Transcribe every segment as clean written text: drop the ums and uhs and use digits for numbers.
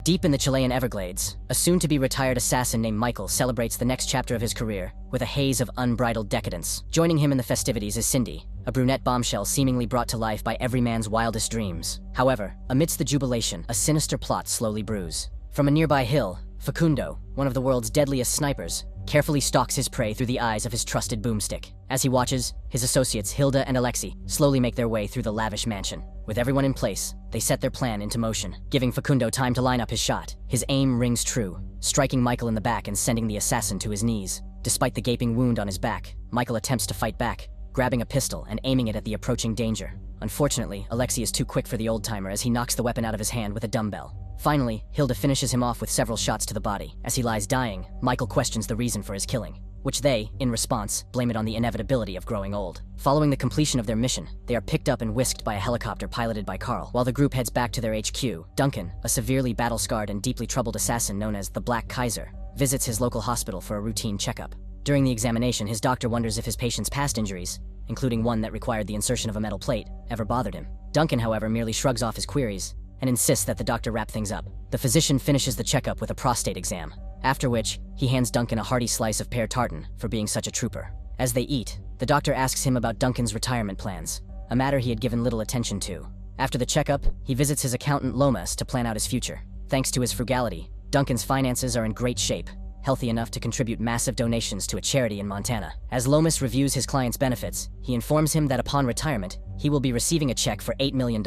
Deep in the Chilean Everglades, a soon-to-be retired assassin named Michael celebrates the next chapter of his career with a haze of unbridled decadence. Joining him in the festivities is Cindy, a brunette bombshell seemingly brought to life by every man's wildest dreams. However, amidst the jubilation, a sinister plot slowly brews. From a nearby hill, Facundo, one of the world's deadliest snipers, carefully stalks his prey through the eyes of his trusted boomstick. As he watches, his associates Hilda and Alexei slowly make their way through the lavish mansion. With everyone in place, they set their plan into motion, giving Facundo time to line up his shot. His aim rings true, striking Michael in the back and sending the assassin to his knees. Despite the gaping wound on his back, Michael attempts to fight back, grabbing a pistol and aiming it at the approaching danger. Unfortunately, Alexei is too quick for the old-timer as he knocks the weapon out of his hand with a dumbbell. Finally, Hilda finishes him off with several shots to the body. As he lies dying, Michael questions the reason for his killing, which they, in response, blame it on the inevitability of growing old. Following the completion of their mission, they are picked up and whisked by a helicopter piloted by Carl. While the group heads back to their HQ, Duncan, a severely battle-scarred and deeply troubled assassin known as the Black Kaiser, visits his local hospital for a routine checkup. During the examination, his doctor wonders if his patient's past injuries, including one that required the insertion of a metal plate, ever bothered him. Duncan, however, merely shrugs off his queries and insists that the doctor wrap things up. The physician finishes the checkup with a prostate exam, after which he hands Duncan a hearty slice of pear tartan for being such a trooper. As they eat, the doctor asks him about Duncan's retirement plans, a matter he had given little attention to. After the checkup, he visits his accountant Lomas to plan out his future. Thanks to his frugality, Duncan's finances are in great shape, healthy enough to contribute massive donations to a charity in Montana. As Lomas reviews his client's benefits, he informs him that upon retirement, he will be receiving a check for $8 million,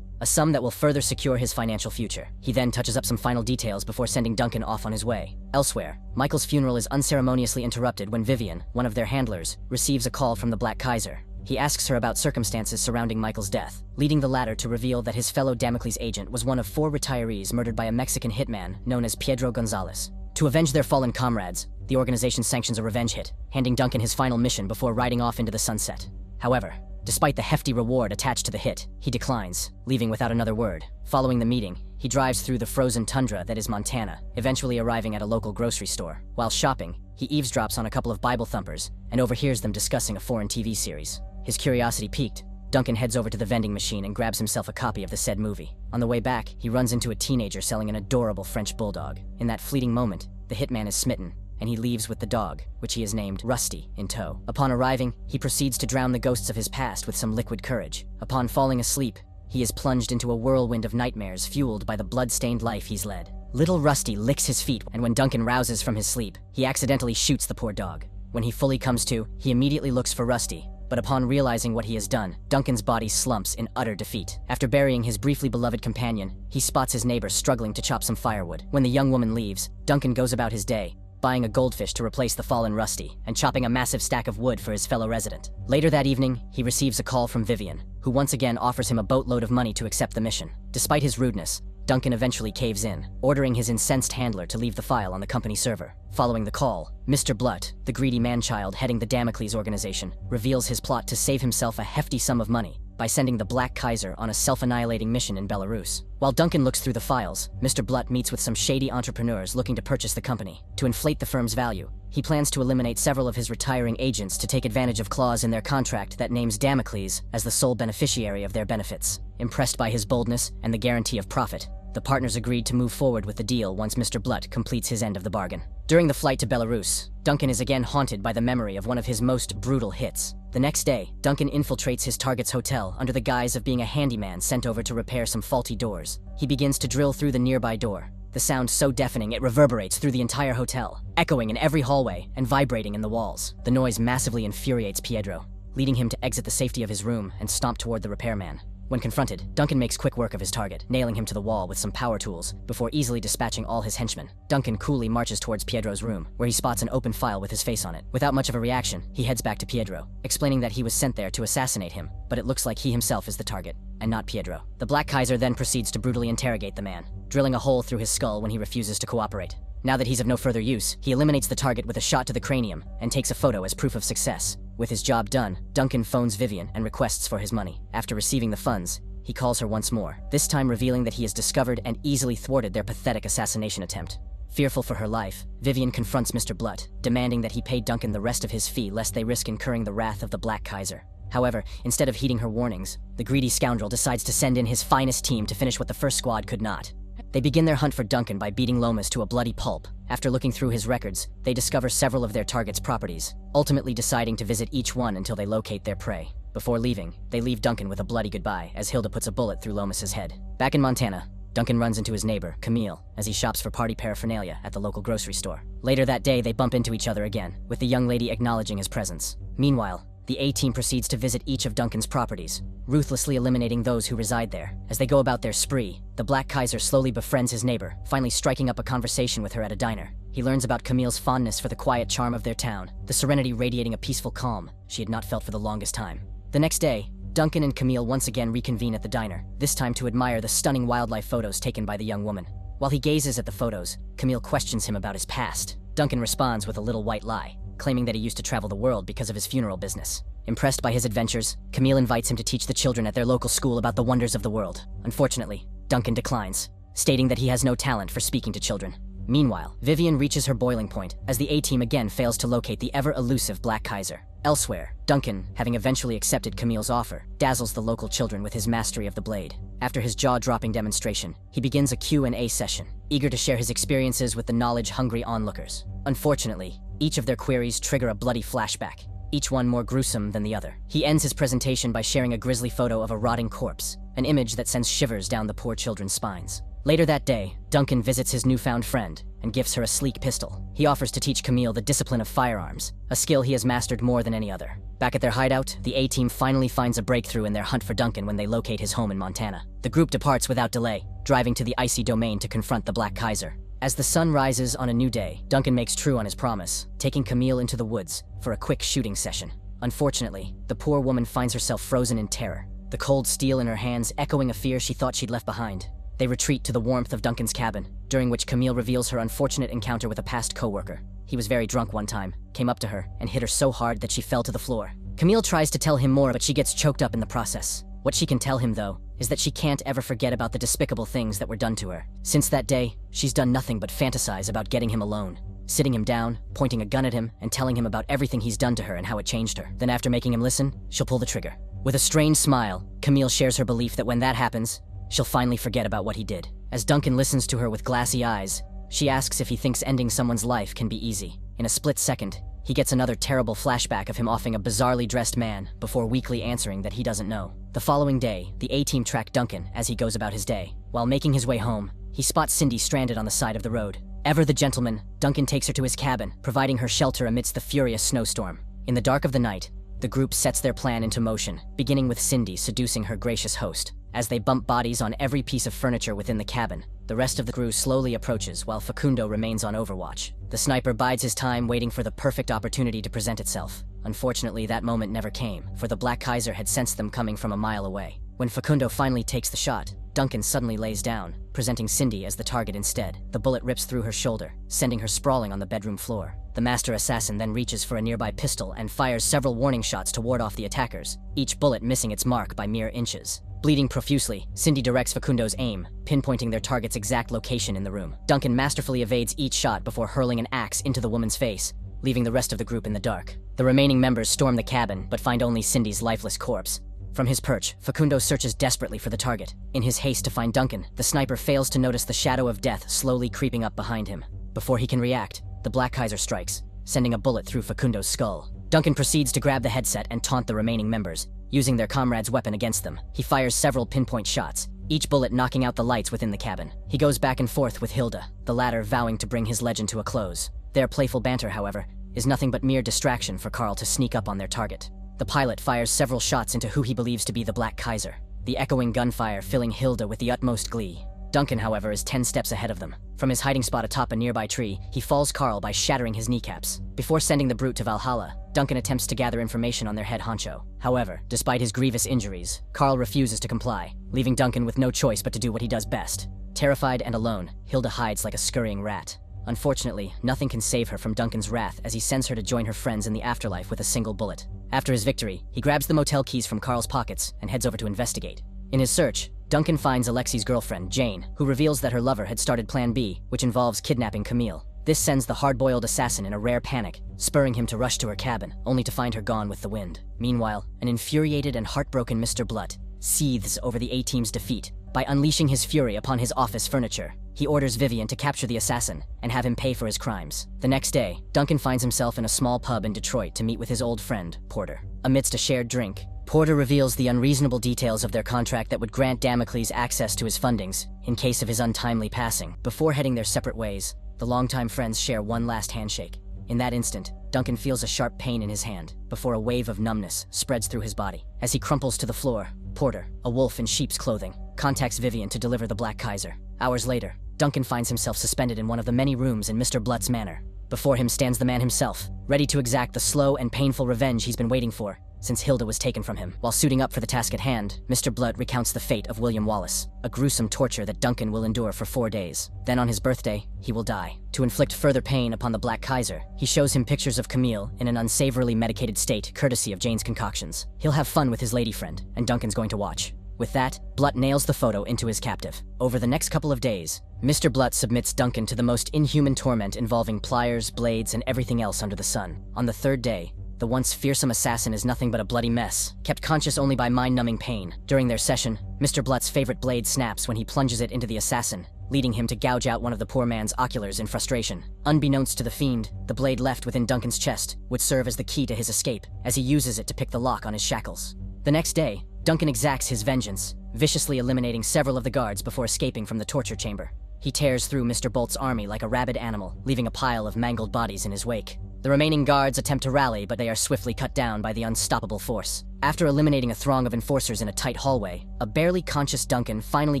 a sum that will further secure his financial future. He then touches up some final details before sending Duncan off on his way. Elsewhere, Michael's funeral is unceremoniously interrupted when Vivian, one of their handlers, receives a call from the Black Kaiser. He asks her about circumstances surrounding Michael's death, leading the latter to reveal that his fellow Damocles agent was one of 4 retirees murdered by a Mexican hitman known as Pedro Gonzalez. To avenge their fallen comrades, the organization sanctions a revenge hit, handing Duncan his final mission before riding off into the sunset. However, despite the hefty reward attached to the hit, he declines, leaving without another word. Following the meeting, he drives through the frozen tundra that is Montana, eventually arriving at a local grocery store. While shopping, he eavesdrops on a couple of Bible thumpers and overhears them discussing a foreign TV series. His curiosity piqued, Duncan heads over to the vending machine and grabs himself a copy of the said movie. On the way back, he runs into a teenager selling an adorable French bulldog. In that fleeting moment, the hitman is smitten, and he leaves with the dog, which he has named Rusty, in tow. Upon arriving, he proceeds to drown the ghosts of his past with some liquid courage. Upon falling asleep, he is plunged into a whirlwind of nightmares fueled by the blood-stained life he's led. Little Rusty licks his feet, and when Duncan rouses from his sleep, he accidentally shoots the poor dog. When he fully comes to, he immediately looks for Rusty, but upon realizing what he has done, Duncan's body slumps in utter defeat. After burying his briefly beloved companion, he spots his neighbor struggling to chop some firewood. When the young woman leaves, Duncan goes about his day, buying a goldfish to replace the fallen Rusty, and chopping a massive stack of wood for his fellow resident. Later that evening, he receives a call from Vivian, who once again offers him a boatload of money to accept the mission. Despite his rudeness, Duncan eventually caves in, ordering his incensed handler to leave the file on the company server. Following the call, Mr. Blutt, the greedy man-child heading the Damocles organization, reveals his plot to save himself a hefty sum of money by sending the Black Kaiser on a self-annihilating mission in Belarus. While Duncan looks through the files, Mr. Blutt meets with some shady entrepreneurs looking to purchase the company. To inflate the firm's value, he plans to eliminate several of his retiring agents to take advantage of clause in their contract that names Damocles as the sole beneficiary of their benefits. Impressed by his boldness and the guarantee of profit, the partners agreed to move forward with the deal once Mr. Blutt completes his end of the bargain. During the flight to Belarus, Duncan is again haunted by the memory of one of his most brutal hits. The next day, Duncan infiltrates his target's hotel under the guise of being a handyman sent over to repair some faulty doors. He begins to drill through the nearby door, the sound so deafening it reverberates through the entire hotel, echoing in every hallway and vibrating in the walls. The noise massively infuriates Pedro, leading him to exit the safety of his room and stomp toward the repairman. When confronted, Duncan makes quick work of his target, nailing him to the wall with some power tools before easily dispatching all his henchmen. Duncan coolly marches towards Pedro's room, where he spots an open file with his face on it. Without much of a reaction, he heads back to Pedro, explaining that he was sent there to assassinate him, but it looks like he himself is the target, and not Pedro. The Black Kaiser then proceeds to brutally interrogate the man, drilling a hole through his skull when he refuses to cooperate. Now that he's of no further use, he eliminates the target with a shot to the cranium and takes a photo as proof of success. With his job done, Duncan phones Vivian and requests for his money. After receiving the funds, he calls her once more, this time revealing that he has discovered and easily thwarted their pathetic assassination attempt. Fearful for her life, Vivian confronts Mr. Blutt, demanding that he pay Duncan the rest of his fee lest they risk incurring the wrath of the Black Kaiser. However, instead of heeding her warnings, the greedy scoundrel decides to send in his finest team to finish what the first squad could not. They begin their hunt for Duncan by beating Lomas to a bloody pulp. After looking through his records, they discover several of their target's properties, ultimately deciding to visit each one until they locate their prey. Before leaving, they leave Duncan with a bloody goodbye as Hilda puts a bullet through Lomas's head. Back in Montana, Duncan runs into his neighbor, Camille, as he shops for party paraphernalia at the local grocery store. Later that day, they bump into each other again, with the young lady acknowledging his presence. Meanwhile, the A-team proceeds to visit each of Duncan's properties, ruthlessly eliminating those who reside there. As they go about their spree, the Black Kaiser slowly befriends his neighbor, finally striking up a conversation with her at a diner. He learns about Camille's fondness for the quiet charm of their town, the serenity radiating a peaceful calm she had not felt for the longest time. The next day, Duncan and Camille once again reconvene at the diner, this time to admire the stunning wildlife photos taken by the young woman. While he gazes at the photos, Camille questions him about his past. Duncan responds with a little white lie, claiming that he used to travel the world because of his funeral business. Impressed by his adventures, Camille invites him to teach the children at their local school about the wonders of the world. Unfortunately, Duncan declines, stating that he has no talent for speaking to children. Meanwhile, Vivian reaches her boiling point as the A-team again fails to locate the ever-elusive Black Kaiser. Elsewhere, Duncan, having eventually accepted Camille's offer, dazzles the local children with his mastery of the blade. After his jaw-dropping demonstration, he begins a Q&A session, eager to share his experiences with the knowledge-hungry onlookers. Unfortunately, each of their queries trigger a bloody flashback, each one more gruesome than the other. He ends his presentation by sharing a grisly photo of a rotting corpse, an image that sends shivers down the poor children's spines. Later that day, Duncan visits his newfound friend and gifts her a sleek pistol. He offers to teach Camille the discipline of firearms, a skill he has mastered more than any other. Back at their hideout, the A-team finally finds a breakthrough in their hunt for Duncan when they locate his home in Montana. The group departs without delay, driving to the icy domain to confront the Black Kaiser. As the sun rises on a new day, Duncan makes true on his promise, taking Camille into the woods for a quick shooting session. Unfortunately, the poor woman finds herself frozen in terror, the cold steel in her hands echoing a fear she thought she'd left behind. They retreat to the warmth of Duncan's cabin, during which Camille reveals her unfortunate encounter with a past co-worker. He was very drunk one time, came up to her, and hit her so hard that she fell to the floor. Camille tries to tell him more, but she gets choked up in the process. What she can tell him, though, is that she can't ever forget about the despicable things that were done to her. Since that day, she's done nothing but fantasize about getting him alone, sitting him down, pointing a gun at him, and telling him about everything he's done to her and how it changed her. Then after making him listen, she'll pull the trigger. With a strange smile, Camille shares her belief that when that happens, she'll finally forget about what he did. As Duncan listens to her with glassy eyes, she asks if he thinks ending someone's life can be easy. In a split second, he gets another terrible flashback of him offing a bizarrely dressed man before weakly answering that he doesn't know. The following day, the A-team track Duncan as he goes about his day. While making his way home, he spots Cindy stranded on the side of the road. Ever the gentleman, Duncan takes her to his cabin, providing her shelter amidst the furious snowstorm. In the dark of the night, the group sets their plan into motion, beginning with Cindy seducing her gracious host. As they bump bodies on every piece of furniture within the cabin, the rest of the crew slowly approaches while Facundo remains on overwatch. The sniper bides his time waiting for the perfect opportunity to present itself. Unfortunately, that moment never came, for the Black Kaiser had sensed them coming from a mile away. When Facundo finally takes the shot, Duncan suddenly lays down, presenting Cindy as the target instead. The bullet rips through her shoulder, sending her sprawling on the bedroom floor. The master assassin then reaches for a nearby pistol and fires several warning shots to ward off the attackers, each bullet missing its mark by mere inches. Bleeding profusely, Cindy directs Facundo's aim, pinpointing their target's exact location in the room. Duncan masterfully evades each shot before hurling an axe into the woman's face, leaving the rest of the group in the dark. The remaining members storm the cabin, but find only Cindy's lifeless corpse. From his perch, Facundo searches desperately for the target. In his haste to find Duncan, the sniper fails to notice the shadow of death slowly creeping up behind him. Before he can react, the Black Kaiser strikes, sending a bullet through Facundo's skull. Duncan proceeds to grab the headset and taunt the remaining members, using their comrade's weapon against them. He fires several pinpoint shots, each bullet knocking out the lights within the cabin. He goes back and forth with Hilda, the latter vowing to bring his legend to a close. Their playful banter, however, is nothing but mere distraction for Carl to sneak up on their target. The pilot fires several shots into who he believes to be the Black Kaiser, the echoing gunfire filling Hilda with the utmost glee. Duncan, however, is 10 steps ahead of them. From his hiding spot atop a nearby tree, he falls Carl by shattering his kneecaps. Before sending the brute to Valhalla, Duncan attempts to gather information on their head honcho. However, despite his grievous injuries, Carl refuses to comply, leaving Duncan with no choice but to do what he does best. Terrified and alone, Hilda hides like a scurrying rat. Unfortunately, nothing can save her from Duncan's wrath as he sends her to join her friends in the afterlife with a single bullet. After his victory, he grabs the motel keys from Carl's pockets and heads over to investigate. In his search, Duncan finds Alexi's girlfriend, Jane, who reveals that her lover had started Plan B, which involves kidnapping Camille. This sends the hard-boiled assassin in a rare panic, spurring him to rush to her cabin, only to find her gone with the wind. Meanwhile, an infuriated and heartbroken Mr. Blutt seethes over the A-team's defeat, By unleashing his fury upon his office furniture, he orders Vivian to capture the assassin and have him pay for his crimes. The next day, Duncan finds himself in a small pub in Detroit to meet with his old friend, Porter. Amidst a shared drink, Porter reveals the unreasonable details of their contract that would grant Damocles access to his fundings in case of his untimely passing. Before heading their separate ways, the longtime friends share one last handshake. In that instant, Duncan feels a sharp pain in his hand before a wave of numbness spreads through his body. As he crumples to the floor, Porter, a wolf in sheep's clothing, contacts Vivian to deliver the Black Kaiser. Hours later, Duncan finds himself suspended in one of the many rooms in Mr. Blutt's manor. Before him stands the man himself, ready to exact the slow and painful revenge he's been waiting for since Hilda was taken from him. While suiting up for the task at hand, Mr. Blutt recounts the fate of William Wallace, a gruesome torture that Duncan will endure for 4 days. Then on his birthday, he will die. To inflict further pain upon the Black Kaiser, he shows him pictures of Camille in an unsavorily medicated state courtesy of Jane's concoctions. He'll have fun with his lady friend, and Duncan's going to watch. With that, Blutt nails the photo into his captive. Over the next couple of days, Mr. Blutt submits Duncan to the most inhuman torment involving pliers, blades, and everything else under the sun. On the 3rd day, the once fearsome assassin is nothing but a bloody mess, kept conscious only by mind-numbing pain. During their session, Mr. Blutt's favorite blade snaps when he plunges it into the assassin, leading him to gouge out one of the poor man's oculars in frustration. Unbeknownst to the fiend, the blade left within Duncan's chest would serve as the key to his escape, as he uses it to pick the lock on his shackles. The next day, Duncan exacts his vengeance, viciously eliminating several of the guards before escaping from the torture chamber. He tears through Mr. Bolt's army like a rabid animal, leaving a pile of mangled bodies in his wake. The remaining guards attempt to rally, but they are swiftly cut down by the unstoppable force. After eliminating a throng of enforcers in a tight hallway, a barely conscious Duncan finally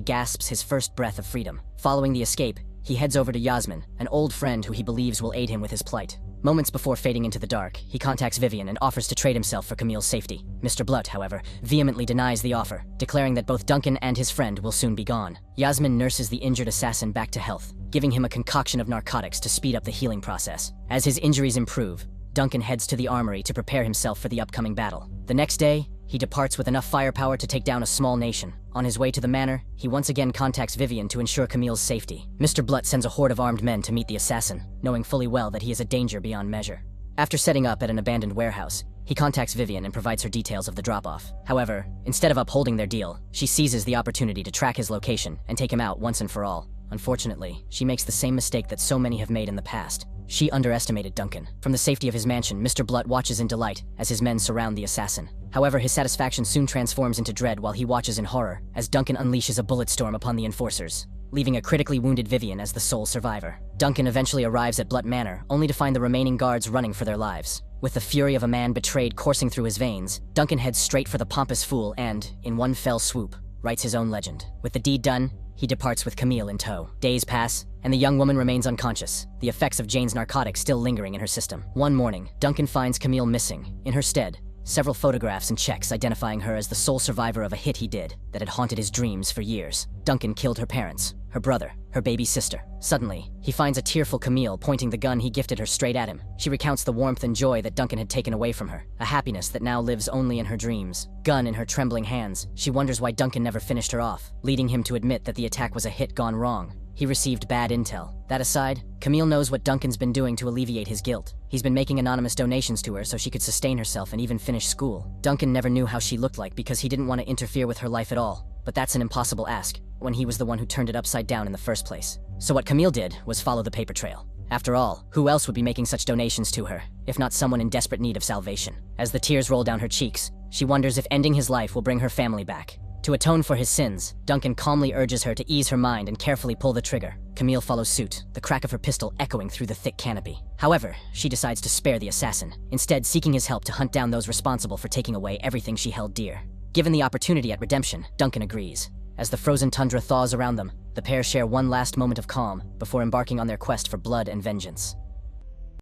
gasps his first breath of freedom. Following the escape, he heads over to Yasmin, an old friend who he believes will aid him with his plight. Moments before fading into the dark, he contacts Vivian and offers to trade himself for Camille's safety. Mr. Blutt, however, vehemently denies the offer, declaring that both Duncan and his friend will soon be gone. Yasmin nurses the injured assassin back to health, giving him a concoction of narcotics to speed up the healing process. As his injuries improve, Duncan heads to the armory to prepare himself for the upcoming battle. The next day, he departs with enough firepower to take down a small nation. On his way to the manor, he once again contacts Vivian to ensure Camille's safety. Mr. Blutt sends a horde of armed men to meet the assassin, knowing fully well that he is a danger beyond measure. After setting up at an abandoned warehouse, he contacts Vivian and provides her details of the drop-off. However, instead of upholding their deal, she seizes the opportunity to track his location and take him out once and for all. Unfortunately, she makes the same mistake that so many have made in the past. She underestimated Duncan. From the safety of his mansion, Mr. Blutt watches in delight as his men surround the assassin. However, his satisfaction soon transforms into dread while he watches in horror as Duncan unleashes a bullet storm upon the enforcers, leaving a critically wounded Vivian as the sole survivor. Duncan eventually arrives at Blutt Manor, only to find the remaining guards running for their lives. With the fury of a man betrayed coursing through his veins, Duncan heads straight for the pompous fool and, in one fell swoop, writes his own legend. With the deed done, he departs with Camille in tow. Days pass, and the young woman remains unconscious, the effects of Jane's narcotics still lingering in her system. One morning, Duncan finds Camille missing. In her stead, several photographs and checks identifying her as the sole survivor of a hit he did that had haunted his dreams for years. Duncan killed her parents, her brother, her baby sister. Suddenly, he finds a tearful Camille pointing the gun he gifted her straight at him. She recounts the warmth and joy that Duncan had taken away from her, a happiness that now lives only in her dreams. Gun in her trembling hands, she wonders why Duncan never finished her off, leading him to admit that the attack was a hit gone wrong. He received bad intel. That aside, Camille knows what Duncan's been doing to alleviate his guilt. He's been making anonymous donations to her so she could sustain herself and even finish school. Duncan never knew how she looked like because he didn't want to interfere with her life at all. But that's an impossible ask, when he was the one who turned it upside down in the first place. So what Camille did was follow the paper trail. After all, who else would be making such donations to her, if not someone in desperate need of salvation? As the tears roll down her cheeks, she wonders if ending his life will bring her family back. To atone for his sins, Duncan calmly urges her to ease her mind and carefully pull the trigger. Camille follows suit, the crack of her pistol echoing through the thick canopy. However, she decides to spare the assassin, instead seeking his help to hunt down those responsible for taking away everything she held dear. Given the opportunity at redemption, Duncan agrees. As the frozen tundra thaws around them, the pair share one last moment of calm before embarking on their quest for blood and vengeance.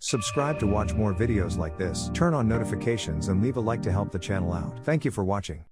Subscribe to watch more videos like this, turn on notifications and leave a like to help the channel out. Thank you for watching.